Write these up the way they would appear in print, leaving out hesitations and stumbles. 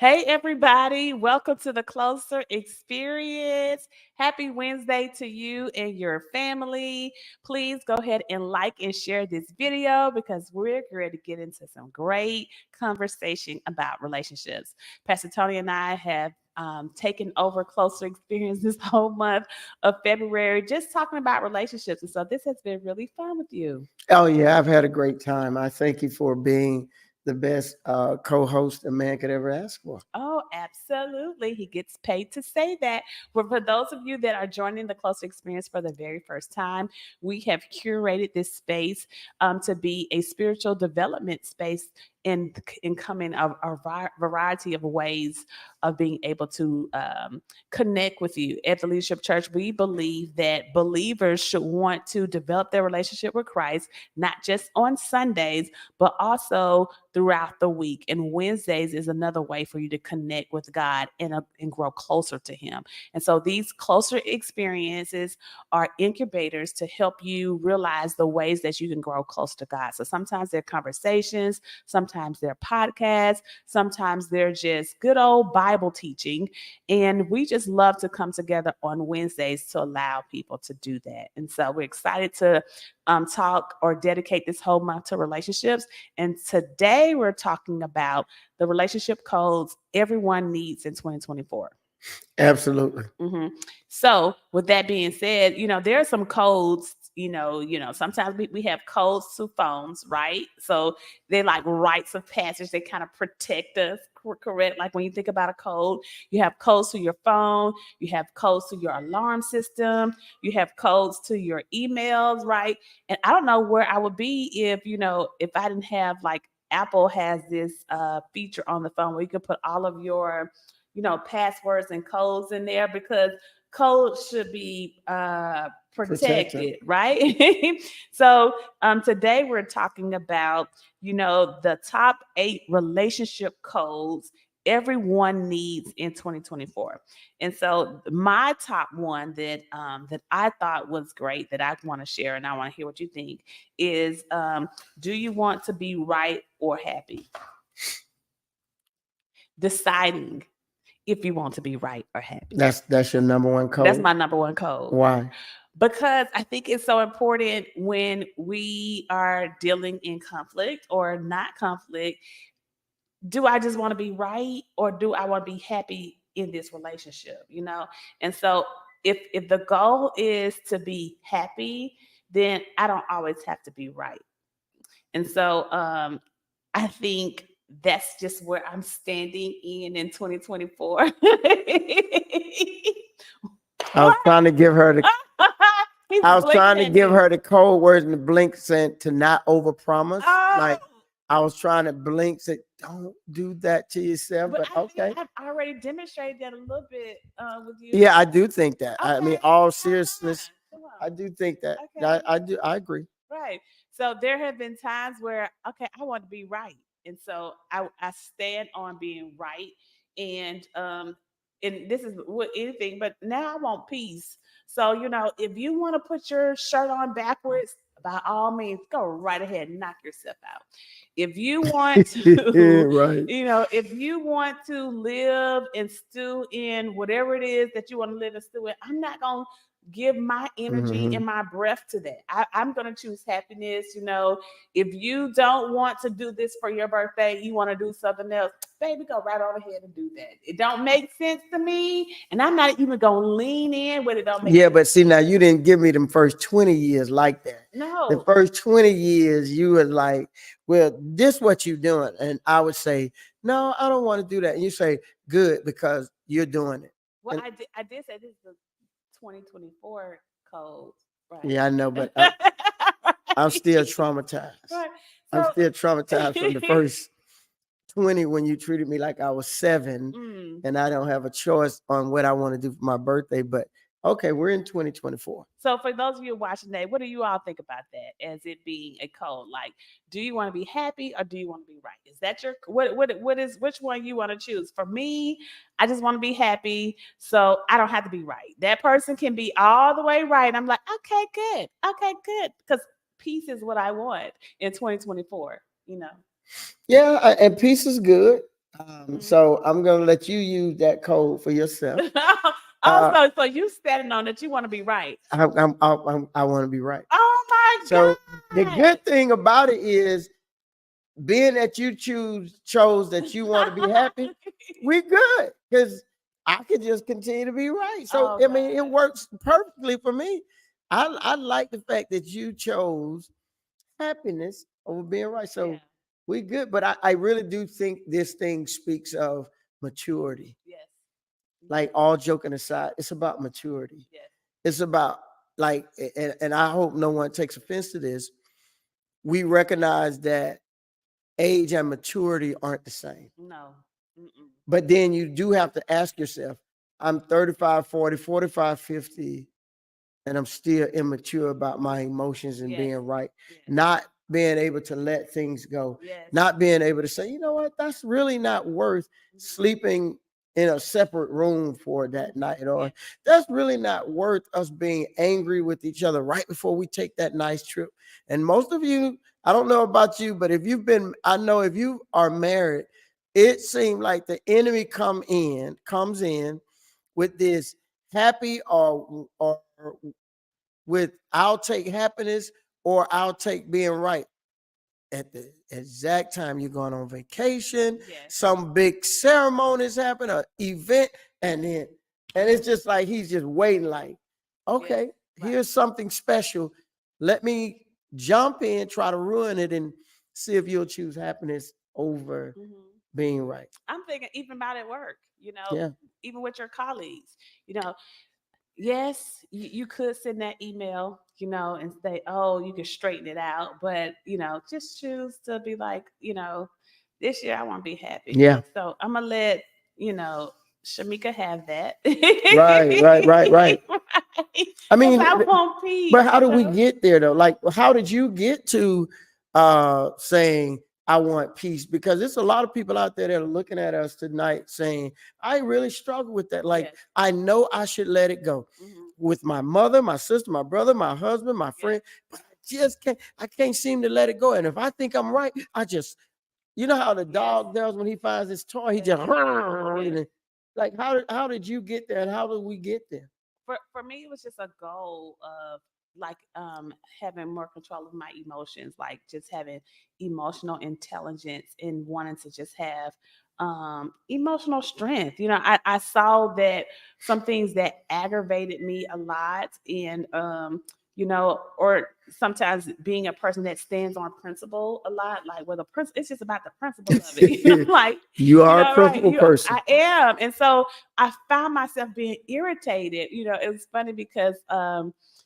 Hey, everybody. Welcome to the Closer Experience. Happy Wednesday to you and your family. Please go ahead and like and share this video because we're ready to get into some great conversation about relationships. Pastor Tony and I have taken over Closer Experience this whole month of February, just talking about relationships. And so this has been really fun with you. Oh yeah, I've had a great time. I thank you for being the best co-host a man could ever ask for. Oh, absolutely. He gets paid to say that. But for those of you that are joining the Closer Experience for the very first time, we have curated this space to be a spiritual development space in coming a variety of ways of being able to connect with you. At the Leadership Church, we believe that believers should want to develop their relationship with Christ, not just on Sundays, but also throughout the week. And Wednesdays is another way for you to connect with God and grow closer to Him. And so these closer experiences are incubators to help you realize the ways that you can grow close to God. So sometimes they're conversations, sometimes they're podcasts, sometimes they're just good old Bible teaching. And we just love to come together on Wednesdays to allow people to do that. And so we're excited to talk or dedicate this whole month to relationships. And today we're talking about the relationship codes everyone needs in 2024. Absolutely. Mm-hmm. So, with that being said, there are some codes. Sometimes we have codes to phones, right? So they're like rites of passage. They kind of protect us, correct? Like when you think about a code, you have codes to your phone, you have codes to your alarm system, you have codes to your emails, right? And I don't know where I would be if I didn't have like Apple has this feature on the phone where you can put all of your passwords and codes in there because codes should be Protector. protected, right? So today we're talking about, the top 8 relationship codes everyone needs in 2024. And so my top one that I thought was great that I want to share and I want to hear what you think is do you want to be right or happy? Deciding if you want to be right or happy. That's your number one code. That's my number one code. Why? Because I think it's so important when we are dealing in conflict or not conflict. Do I just want to be right or do I want to be happy in this relationship? And so if the goal is to be happy, then I don't always have to be right. And so I think that's just where I'm standing in 2024. I was trying to give her the He's I was trying to blinking at give me. her the code words and the blink sent to not overpromise. Oh, Like I was trying to blink say, don't do that to yourself. but But I think okay. I've already demonstrated that a little bit with you. Yeah, I do think that. I Okay, mean, all come on, seriousness, come I on. do think that. Okay, I do. I agree. right. So there have been times where, okay, I want to be right, and so I stand on being right, and this is with anything, but now I want peace. So if you want to put your shirt on backwards, by all means, go right ahead and knock yourself out. If you want to, Right. if you want to live and stew in whatever it is that you want to live and stew in, I'm not gonna give my energy Mhm. and my breath to that. I'm going to choose happiness. If you don't want to do this for your birthday, you want to do something else, baby, go right on ahead and do that. It don't make sense to me, and I'm not even going to lean in when it don't make Yeah, sense. but see, now you didn't give me them first 20 years like that. The No. first 20 years, you were like, well, this what you doing. And I would say, no, I don't want to do that. And you say, good, because you're doing it. Well, And I did say this is the 2024 code, right? yeah, I know, but I'm still Right. traumatized. Right. I'm So, still traumatized from the first 20 when you treated me like I was 7 mm. and I don't have a choice on what I want to do for my birthday. But okay, we're in 2024. So for those of you watching today, what do you all think about that as it being a code? Like, do you want to be happy or do you want to be right? Is that your which one you want to choose? For me, I just want to be happy, so I don't have to be right. That person can be all the way right. I'm like, okay, good, because peace is what I want in 2024. Yeah, and peace is good. So I'm gonna let you use that code for yourself. So you standing on that you want to be right. I want to be right. Oh my So the God. good thing about it is, being that you chose that you want to be happy, we good, because I could just continue to be right. So Oh, I mean, it God. works perfectly for me. I like the fact that you chose happiness over being right. So Yeah. we good. But I really do think this thing speaks of maturity. Yes. Like, all joking aside, it's about maturity. Yes. It's about, like, and I hope no one takes offense to this. We recognize that age and maturity aren't the same. No. Mm-mm. But then you do have to ask yourself, I'm 35, 40, 45, 50, and I'm still immature about my emotions and Yes. being right. Yes. Not being able to let things go. Yes. Not being able to say, you know what, that's really not worth sleeping in a separate room for that night, or Yes. that's really not worth us being angry with each other right before we take that nice trip. And most of you, I don't know about you, but I know if you are married, it seems like the enemy comes in with this happy, or with I'll take happiness, or I'll take being right. At the exact time you're going on vacation, Yes. some big ceremonies happen, an event, and it's just like he's just waiting, like, okay, Yes. Right. here's something special. Let me jump in, try to ruin it, and see if you'll choose happiness over being right. I'm thinking even about at work, Yeah. even with your colleagues, yes, you could send that email, and say, oh, you can straighten it out. But, just choose to be like, this year I want to be happy. Yeah. So I'm going to let, Shamika have that. Right. Right. I mean, 'Cause I want peace. but how do we get there though? Like, how did you get to saying I want peace? Because there's a lot of people out there that are looking at us tonight saying, I really struggle with that. Like, Yes. I know I should let it go. Mhm. With my mother, my sister, my brother, my husband, my friend, but I can't seem to let it go. And if I think I'm right, you know how the dog does when he finds his toy, he just like, how did you get there, and how did we get there? For me, it was just a goal of like having more control of my emotions, like just having emotional intelligence and wanting to just have emotional strength. I saw that some things that aggravated me a lot, and or sometimes being a person that stands on principle a lot, like, well, it's just about the principle of it. Like, You are a right, principled person. I am. And so I found myself being irritated. It was funny because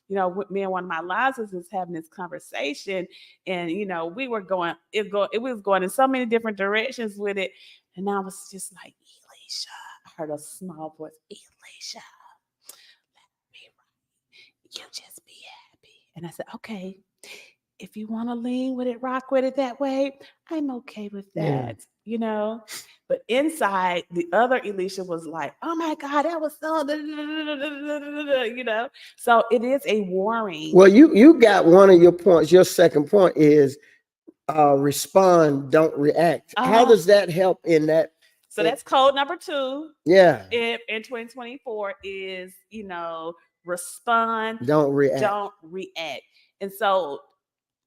with me and one of my lives was having this conversation, and we were it was going in so many different directions with it. And I was just like, Elisha, I heard a small voice, Elisha, let me you just be happy. And I said, okay, if you want to lean with it, rock with it that way, I'm okay with Yeah. that, But inside, the other Elisha was like, oh my God, that was so, So it is a warring. Well, you got one of your points. Your second point is respond, don't react. How does that help in that? So that's code number 2. Yeah. In 2024 is, respond, Don't react. don't react. And so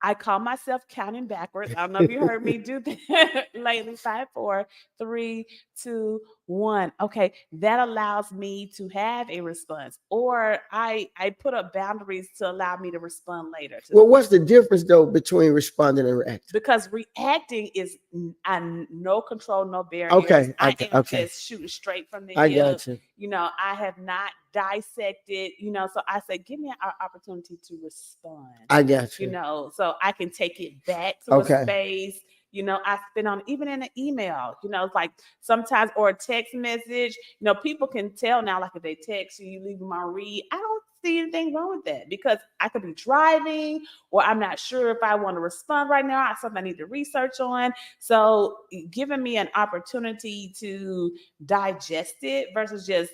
I call myself counting backwards. I don't know if you heard me do that lately. 5, 4, 3, 2, 1. Okay, that allows me to have a response, or I put up boundaries to allow me to respond later. Well, what's the difference though between responding and reacting? Because reacting is no control, no barriers. Okay, I am okay. just shooting straight from the I hip. got you. I have not dissected. So I say, give me an opportunity to respond. I got you. So I can take it back to a space. I spend on even in an email. It's like sometimes, or a text message. People can tell now, like if they text you, you leave them on read. I don't see anything wrong with that, because I could be driving, or I'm not sure if I want to respond right now. It's something I need to research on. So giving me an opportunity to digest it versus just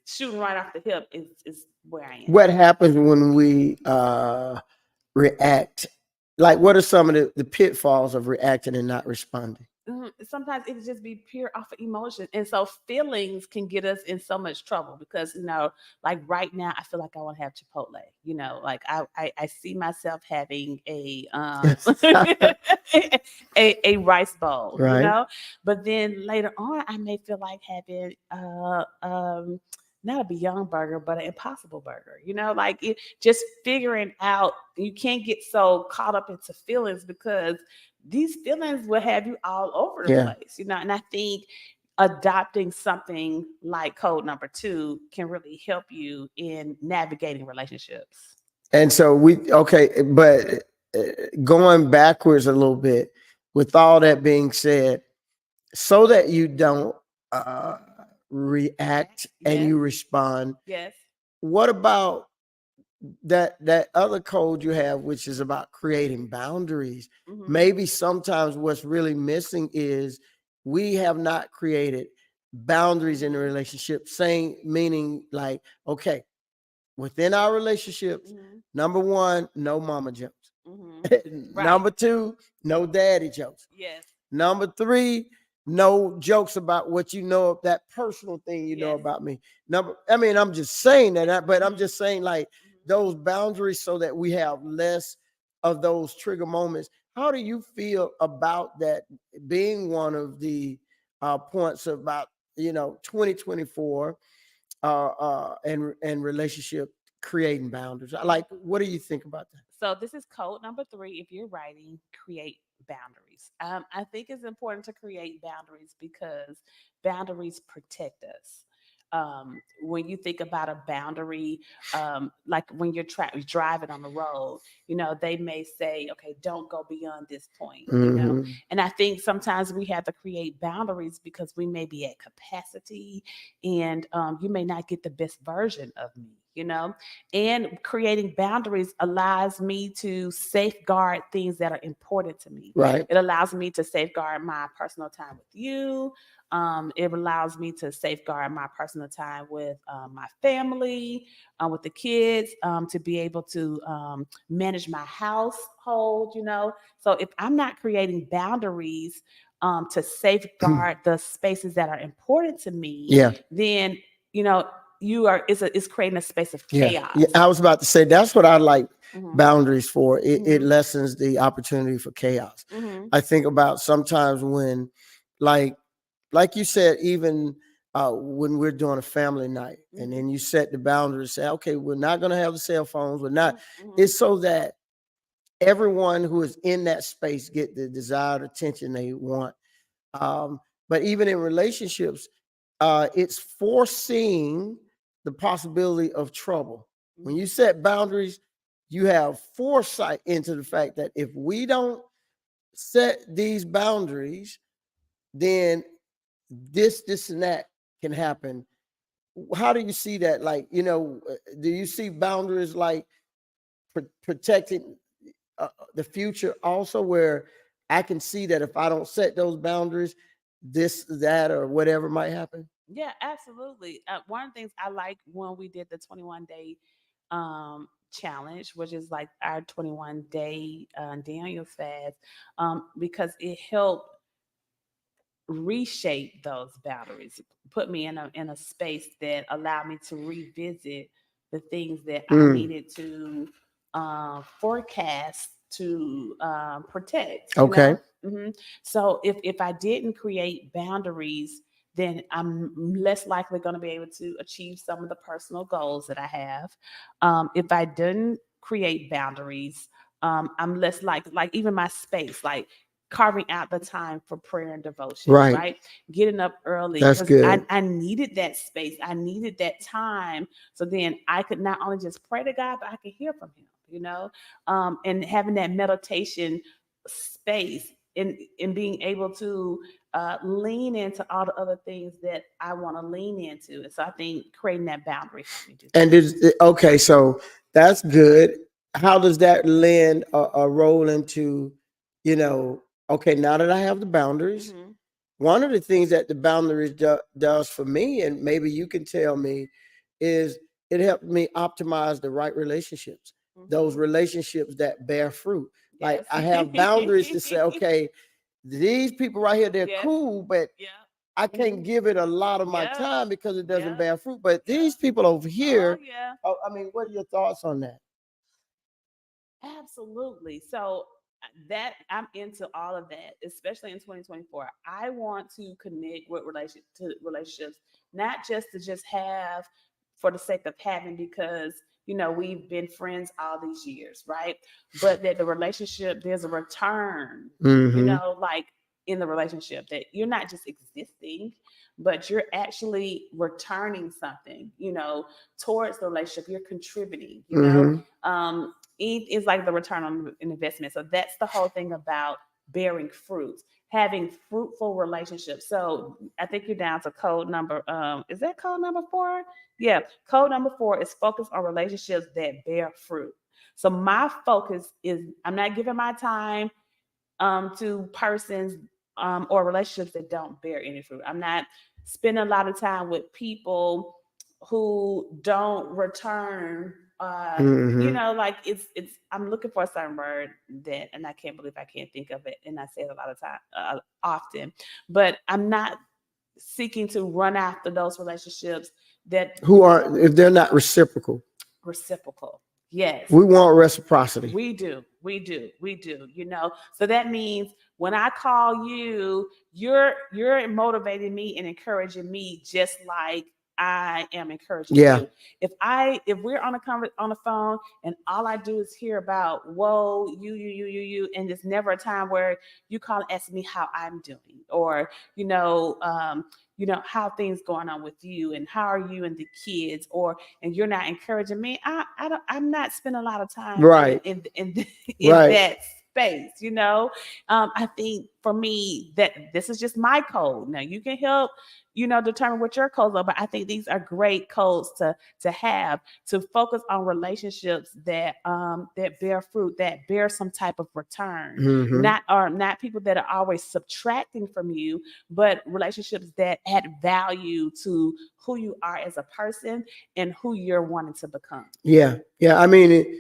shooting right off the hip is where I am. What happens when we react Like, what are some of the pitfalls of reacting and not responding? Sometimes it just be pure off of emotion, and so feelings can get us in so much trouble because like right now I feel like I want to have Chipotle. Like I see myself having a a rice bowl. Right. But then later on I may feel like having not a Beyond Burger, but an Impossible Burger. Like just figuring out. You can't get so caught up into feelings because these feelings will have you all over the Yeah. place. And I think adopting something like code number 2 can really help you in navigating relationships. And so okay, but going backwards a little bit, with all that being said, so that you don't uh, react and Yes. you respond, Yes. what about that other code you have, which is about creating boundaries? Mhm. Maybe sometimes what's really missing is we have not created boundaries in the relationship, saying meaning like, okay, within our relationships, Mhm. number one, no mama jokes. Mhm. Right. Number two, no daddy jokes. Yes. Number three, no jokes about what you know of that personal thing you know Yes. about me. I'm just saying that, but I'm Mhm. just saying like Mhm. those boundaries so that we have less of those trigger moments. How do you feel about that being one of the points about 2024 and relationship creating boundaries? Like, what do you think about that? So this is code number 3. If you're writing, create boundaries. I think it's important to create boundaries because boundaries protect us. When you think about a boundary, like when you're driving on the road, they may say, okay, don't go beyond this point, Mhm. and I think sometimes we have to create boundaries because we may be at capacity, and you may not get the best version of me, and creating boundaries allows me to safeguard things that are important to me. Right. It allows me to safeguard my personal time with you. It allows me to safeguard my personal time with my family, with the kids, to be able to manage my household. So if I'm not creating boundaries to safeguard the spaces that are important to me, Yeah. then you know it's creating a space of Yeah. chaos. Yeah. I was about to say that's what I like Mhm. boundaries for. It Mhm. lessens the opportunity for chaos. Mhm. I think about sometimes when, like, like you said, even when we're doing a family night, and Mhm. then you set the boundaries, say, okay, we're not going to have the cell phones. We're not. Mhm. It's so that everyone who is in that space get the desired attention they want. Um, but even in relationships, it's foreseeing the possibility of trouble. When you set boundaries, you have foresight into the fact that if we don't set these boundaries, then this, and that can happen. How do you see that? Like, do you see boundaries like protecting the future also, where I can see that if I don't set those boundaries, this, that, or whatever might happen? Yeah, absolutely. One of the things I like when we did the 21-day challenge, which is like our 21-day Daniel's fast, because it helped reshape those boundaries, put me in a space that allowed me to revisit the things that I Mm, needed to forecast to protect. okay. So if I didn't create boundaries, then I'm less likely going to be able to achieve some of the personal goals that I have. If I didn't create boundaries, I'm less like even my space, like carving out the time for prayer and devotion, Right. right? Getting up early That's because good. I needed that space. I needed that time. So then I could not only just pray to God, but I could hear from him, and having that meditation space and being able to lean into all the other things that I want to lean into. And so I think creating that boundary helped me do that. And okay, so that's good. How does that lend a role into, okay, now that I have the boundaries, Mm-hmm. one of the things that the boundaries does for me, and maybe you can tell me, is it helped me optimize the right relationships, those Mm-hmm. relationships that bear fruit, Like Yes. I have boundaries to say, okay, these people right here, they're Yes. cool, but Yeah. I can't Mhm. give it a lot of my Yeah. time because it doesn't Yeah. bear fruit. But Yeah. these people over Oh here, yeah. oh, I mean, what are your thoughts on that? Absolutely. So that I'm into all of that, especially in 2024. I want to connect with relationships, not just to just have for the sake of having because we've been friends all these years, right? But that the relationship there's a return, Mm-hmm. like in the relationship that you're not just existing, but you're actually returning something, towards the relationship. You're contributing, Mm-hmm. it is like the return on an investment. So that's the whole thing about bearing fruit, having fruitful relationships. So I think you're down to code number. Is that code number 4? Yeah, code number 4 is focus on relationships that bear fruit. So my focus is I'm not giving my time to persons or relationships that don't bear any fruit. I'm not spending a lot of time with people who don't return. Mm-hmm. Like it's. I'm looking for a certain word that, and I can't believe I can't think of it, and I say it a lot of time, often. But I'm not seeking to run after those relationships that Who are, if they're not reciprocal? reciprocal. Yes, We want reciprocity. we do. We do. We do. So that means when I call you, you're motivating me and encouraging me just like I am encouraging Yeah. you. If we're on on the phone and all I do is hear about whoa, you, and there's never a time where you call and ask me how I'm doing or how things going on with you and how are you and the kids and you're not encouraging me, I'm not spending a lot of time Right. in Right. that space. I think for me that this is just my code. Now you can help determine what your codes are, but I think these are great codes to have, to focus on relationships that bear fruit, that bear some type of return, Mm-hmm. not people that are always subtracting from you, but relationships that add value to who you are as a person and who you're wanting to become. Yeah. Yeah. I mean,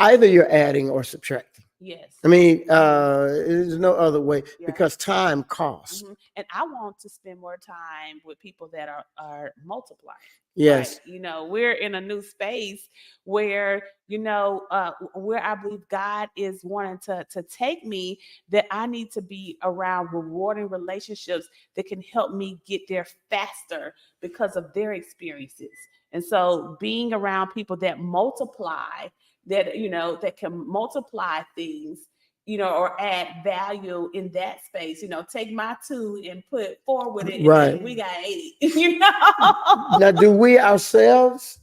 either you're adding or subtracting. Yes. I mean, Mhm. there's no other way Yeah. because time costs. And I want to spend more time with people that are multiplying. Right. Yes. We're in a new space where, where I believe God is wanting to take me, that I need to be around rewarding relationships that can help me get there faster because of their experiences. And so being around people that multiply, that can multiply things, or add value in that space. Take my 2 and put 4 with it, and Right. then we got 8. You know. Now, do we ourselves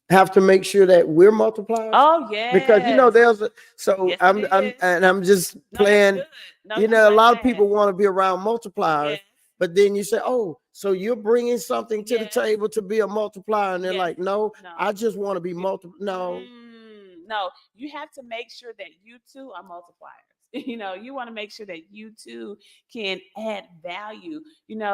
have to make sure that we're multipliers? Oh Because yes, there's so yes it is. I'm just No, that's playing. good. No, I'm A glad lot you of people asked. want to be around multipliers, Yes, but then you say, "Oh, so you're bringing something to the yes, table to be a multiplier," and they're yes. like, "No, No. I just want to be multiple." No. No, you have to make sure that you too are multipliers. You want to make sure that you too can add value.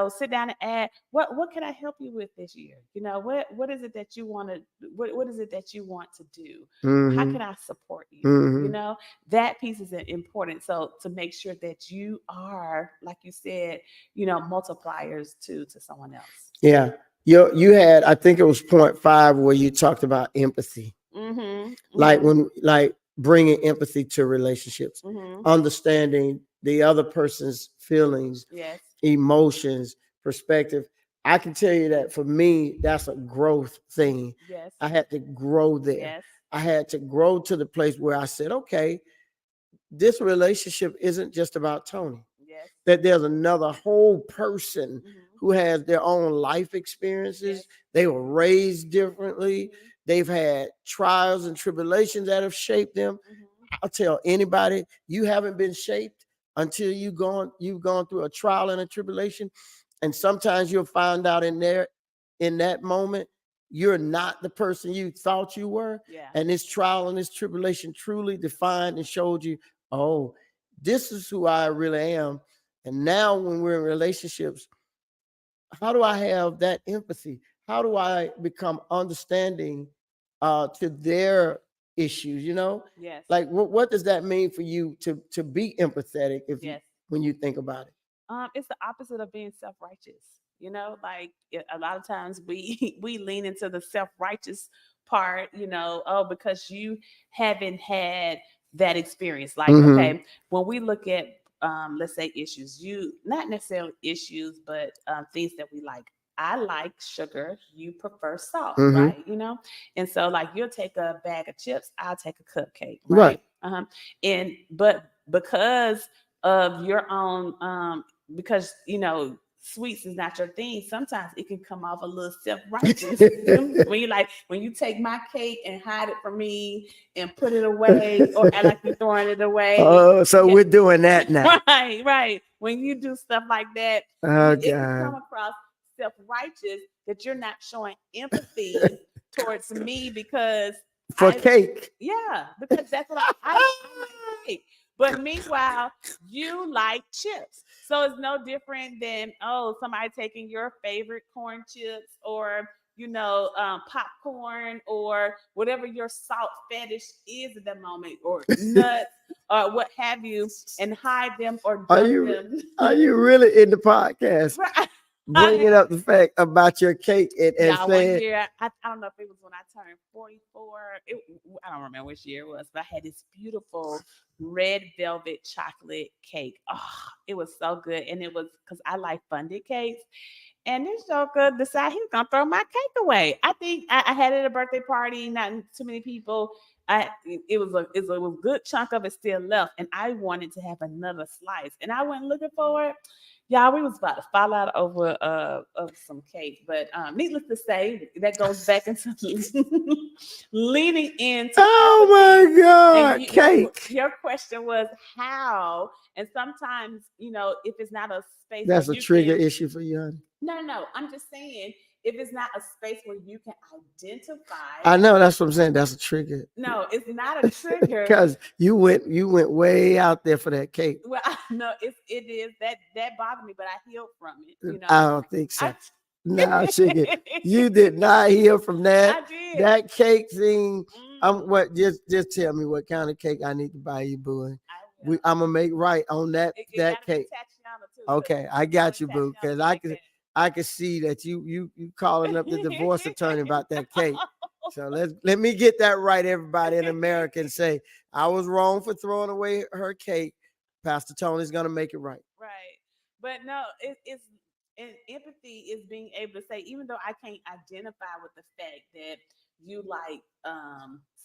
Sit down and add what can I help you with this year? What is it that you want to what is it that you want to do? How Mm-hmm. can I support you? Mm-hmm. That piece is important. So to make sure that you are, like you said, multipliers to someone else. Yeah. You had, I think it was point 5 where you talked about empathy, Mhm. like Mhm. bringing empathy to relationships, Mhm. understanding the other person's feelings, Yes. emotions, perspective. I can tell you that for me, that's a growth thing. Yes. I had to grow there. Yes. I had to grow to the place where I said, okay, this relationship isn't just about Tony, Yes. that there's another whole person Mhm. who has their own life Yes. experiences. They were raised differently. Mhm. They've had trials and tribulations that have shaped them. Mhm. I'll tell anybody, you haven't been shaped until you've gone through a trial and a tribulation. And sometimes you'll find out in that moment, you're not the person you thought you were. Yeah. And this trial and this tribulation truly defined and showed you, oh, this is who I really am. And now when we're in relationships, how do I have that empathy? How do I become understanding to their issues, you know? Yes. Like what does that mean for you to be empathetic Yes. when you think about it? It's the opposite of being self-righteous. You know, like a lot of times we we lean into the self-righteous part, you know, oh, because you haven't had that experience. Like, Mm-hmm. okay, when we look at let's say issues, you not necessarily issues, but things that we like. I like sugar, you prefer salt, Mm-hmm. right? You know, and so like you'll take a bag of chips, I'll take a cupcake, Right. right? And but because of your own because you know sweets is not your thing, sometimes it can come off a little self-righteous when you like when you take my cake and hide it from me and put it away or act like you're throwing it away. Oh, so Yeah. we're doing that now. Right. When you do stuff like that, Oh, it can come God. across self-righteous that you're not showing empathy towards me because For I cake. yeah, because that's what I like cake. But meanwhile, you like chips. So it's no different than, oh, somebody taking your favorite corn chips or, you know, popcorn or whatever your salt fetish is at the moment or nuts or what have you and hide them or Are dump you them. are you really in the podcast Right. bringing up the fact about your cake and Y'all, one saying, year, I don't know if it was when I turned 44. I don't remember which year it was, but I had this beautiful red velvet chocolate cake. Oh, it was so good. And it was because I like funded cakes. And this joker decided he was going to throw my cake away. I think I had it at a birthday party, not too many people. It was a good chunk of it still left. And I wanted to have another slice. And I went looking for it. Y'all, we was about to fall out over of some cake, but needless to say, that goes back into leaning into. oh my God, and cake. your question was how, and sometimes you know if it's not a space That's where a you trigger can, issue for you, honey. no, I'm just saying if it's not a space where you can identify. I know that's what I'm saying. That's a trigger. No, it's not a trigger. Because you went way out there for that cake. Well, no, it is that bothered me, but I healed from it. You know, I don't think so. I, No, chicken. You did not heal from that. I did. That cake thing. Mm, Just tell me what kind of cake I need to buy you, boo. I will. I'm gonna make right on that It that gotta be cake. Tatiana too. Okay, I got you, boo. Tatiana Because like that. I could see that you calling up the divorce attorney about that cake. So let me get that right, everybody in America, and say I was wrong for throwing away her cake. Pastor Tony's gonna make it right. Right. But no, it's and empathy is being able to say, even though I can't identify with the fact that you like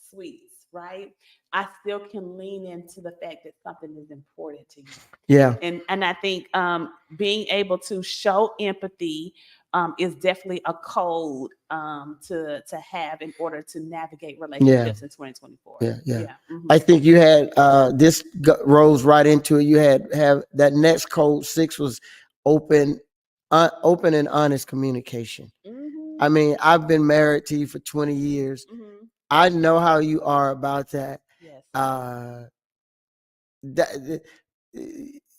sweets, right? I still can lean into the fact that something is important to you. Yeah. And I think being able to show empathy is definitely a code to have in order to navigate relationships in 2024. Yeah. Mhm. I think you had this rolls right into it. You have that next code 6 was open and honest communication. Mhm. I mean, I've been married to you for 20 years. Mhm. I know how you are about that. Yes. That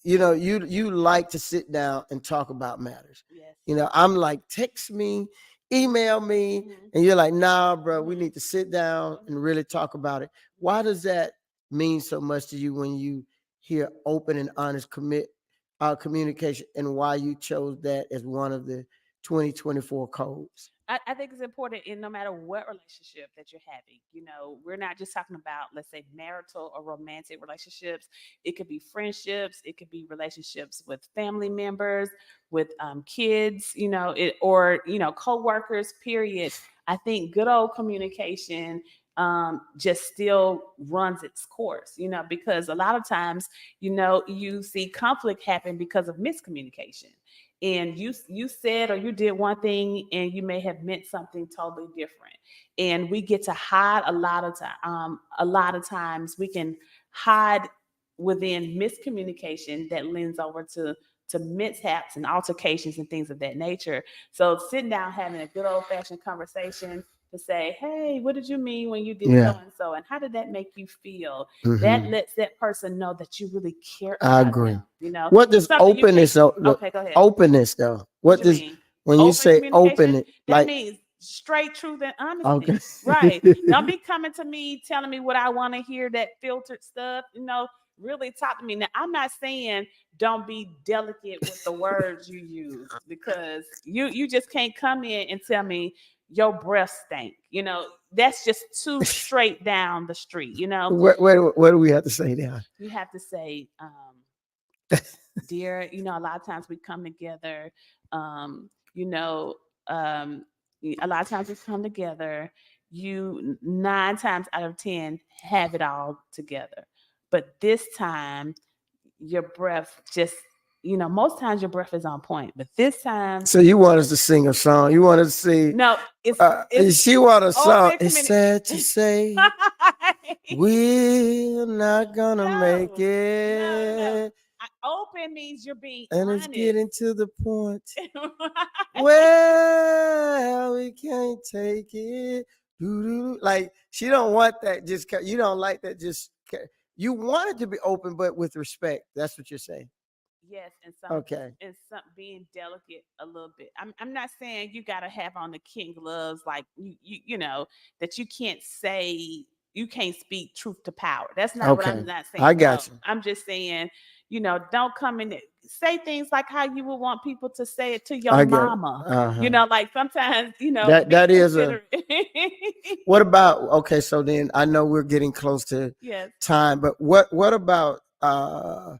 you know, you like to sit down and talk about matters. Yes. You know, I'm like, text me, email me, Mhm. and you're like, nah, bro, we Mhm. need to sit down and really talk about it. Why does that mean so much to you when you hear open and honest communication, and why you chose that as one of the 2024 codes? I think it's important in no matter what relationship that you're having. You know, we're not just talking about, let's say, marital or romantic relationships. It could be friendships. It could be relationships with family members, with kids, you know, or, you know, coworkers, period. I think good old communication just still runs its course, you know, because a lot of times, you know, you see conflict happen because of miscommunication and you said or you did one thing and you may have meant something totally different, and we get to hide a lot of time. A lot of times we can hide within miscommunication that lends over to mishaps and altercations and things of that nature. So sitting down having a good old fashioned conversation to say, hey, what did you mean when you did so and so, and how did that make you feel? That lets that person know that you really care I about agree. them, you know. What does Something you openness? okay, go ahead. Openness, though. What What you does mean? when you Open say communication? open it? That Like, means straight truth and honesty. Okay. Right. Don't be coming to me telling me what I want to hear, that filtered stuff. Really talk to me. Now, I'm not saying don't be delicate with the words you use, because you just can't come in and tell me your breath stink. That's just too straight down the street. What do we have to say there? You have to say, dear, a lot of times we come together, you know, a lot of times we come together, you 9 times out of 10 have it all together. But this time your breath just, most times your breath is on point, but this time. So you want us to sing a song? You want us to sing? No, she want a song. open It's sad to say we're not gonna make No. it. Open means you're being And honest. it's getting to the point where we can't take it. Like, she don't want that. You don't like that. You want it to be open, but with respect. That's what you're saying. Yes, and some being delicate a little bit. I'm not saying you gotta have on the king gloves, like that you can't say, you can't speak truth to power. That's not what I'm not saying. I got you. I'm just saying, don't come in and say things like how you would want people to say it to your mama. Uh-huh. Like sometimes, that is what about, okay, so then I know we're getting close to time, but what about how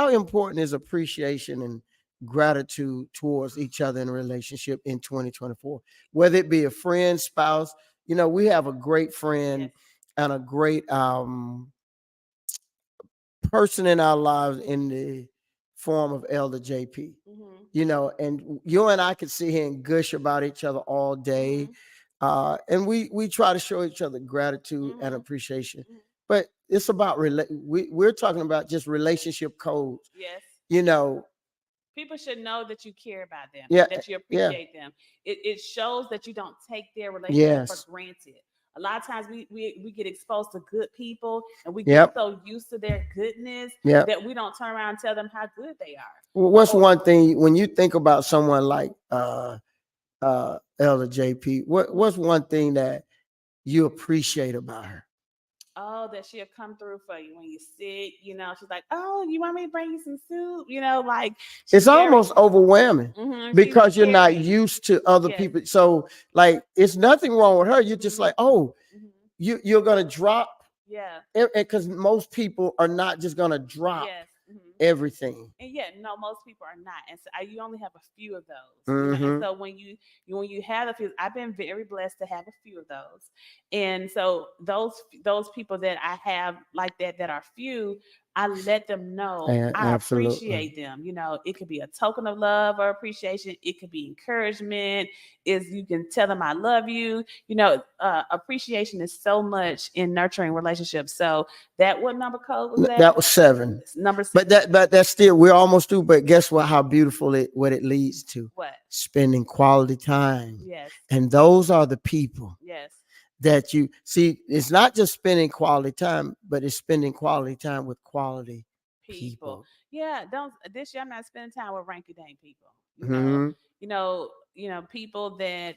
important is appreciation and gratitude towards each other in a relationship in 2024? Whether it be a friend, spouse, we have a great friend and a great person in our lives in the form of Elder JP. And you and I could sit here and gush about each other all day. And we try to show each other gratitude and appreciation. But it's about we're talking about just relationship codes. Yes. People should know that you care about them, that you appreciate them. It shows that you don't take their relationship for granted. A lot of times we get exposed to good people, and we get so used to their goodness that we don't turn around and tell them how good they are. Well, what's one thing when you think about someone like Elder JP? What's one thing that you appreciate about her? Oh, that she'll come through for you when you're sick. She's like, "Oh, you want me to bring you some soup?" Like, it's almost overwhelming because you're not used to other people. So, like, it's nothing wrong with her. You're just like, oh, you're gonna drop, because most people are not just gonna drop everything. And most people are not, and so you only have a few of those. And so when you have a few, I've been very blessed to have a few of those, and so those people that I have like that are few, I let them know I appreciate them. It could be a token of love or appreciation. It could be encouragement. You can tell them I love you. Appreciation is so much in nurturing relationships. So what number code was that? That was 7. Number 7. But that's still, we're almost through. But guess what? How beautiful what it leads to? What? Spending quality time. Yes. And those are the people. Yes. That you see, it's not just spending quality time, but it's spending quality time with quality people. Yeah, this year I'm not spending time with ranky-dank people. People that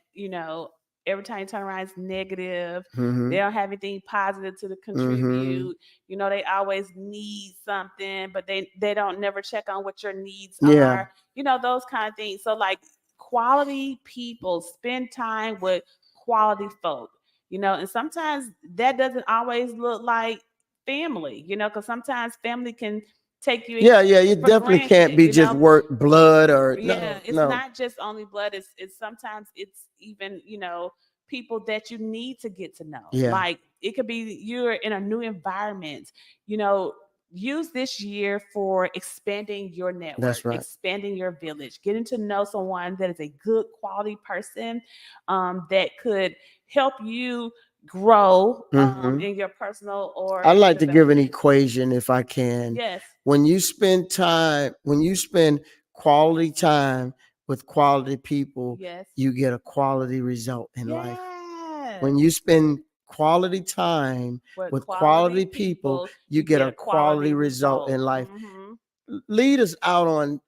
every time you turn around it's negative. They don't have anything positive to contribute. They always need something, but they don't never check on what your needs are. Those kind of things. So like quality people, spend time with quality folk. And sometimes that doesn't always look like family, because sometimes family can take you. You definitely can't be just work blood or it's not just only blood. It's sometimes it's even people that you need to get to know. Like it could be you're in a new environment. Use this year for expanding your network. That's right. Expanding your village, getting to know someone that is a good quality person that could help you grow in your personal or. I like to give an equation if I can. Yes. When you spend quality time with quality people, you get a quality result in life. When you spend quality time with quality people, you get a quality result in life. Lead us out on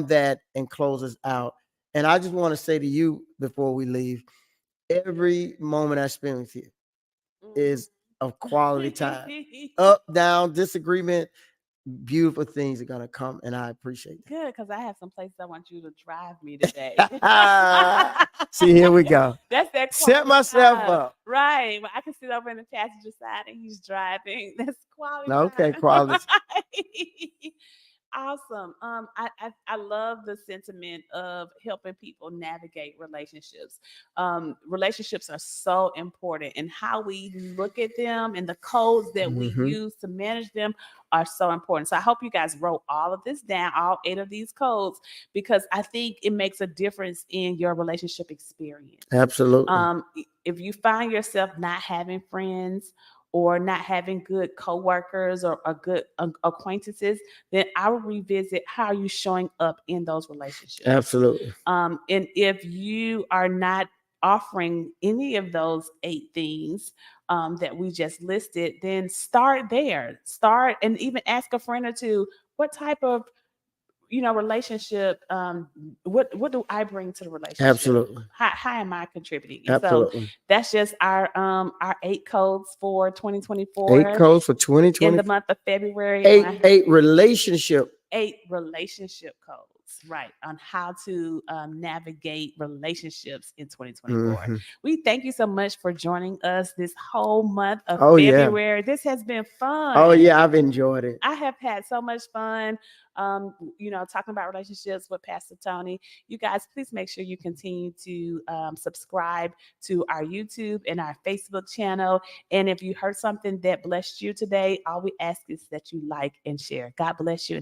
that and close us out. And I just want to say to you before we leave, every moment I spend with you is of quality time. Mhm. Up, down, disagreement, beautiful things are gonna come, and I appreciate Good, because I have some places I want you to drive me today. that. See, here we go. That's that Set quality myself time. up. Right. Well, I can sit over in the passenger side and he's driving. That's quality Okay, time. quality. Right. Awesome. I love the sentiment of helping people navigate relationships. Relationships are so important, and how we look at them and the codes that we Mhm. use to manage them are so important. So I hope you guys wrote all of this down, all 8 of these codes, because I think it makes a difference in your relationship experience. Absolutely. If you find yourself not having friends or not having good coworkers or good acquaintances, then I will revisit how are you showing up in those relationships. Absolutely. And if you are not offering any of those 8 things that we just listed, then start there. Start and even ask a friend or two, what type of relationship, what do I bring to the relationship? Absolutely. How am I contributing? And so Absolutely. that's just our 8 codes for 8 2024 codes for in 2020. the month of February. Eight relationship. 8 relationship codes, right, on how to navigate relationships in 2024. Mhm. We thank you so much for joining us this whole month of Oh, yeah. February. This has been fun. Oh, yeah, I've enjoyed it. I have had so much fun, talking about relationships with Pastor Tony. You guys, please make sure you continue to subscribe to our YouTube and our Facebook channel. And if you heard something that blessed you today, all we ask is that you like and share. God bless you and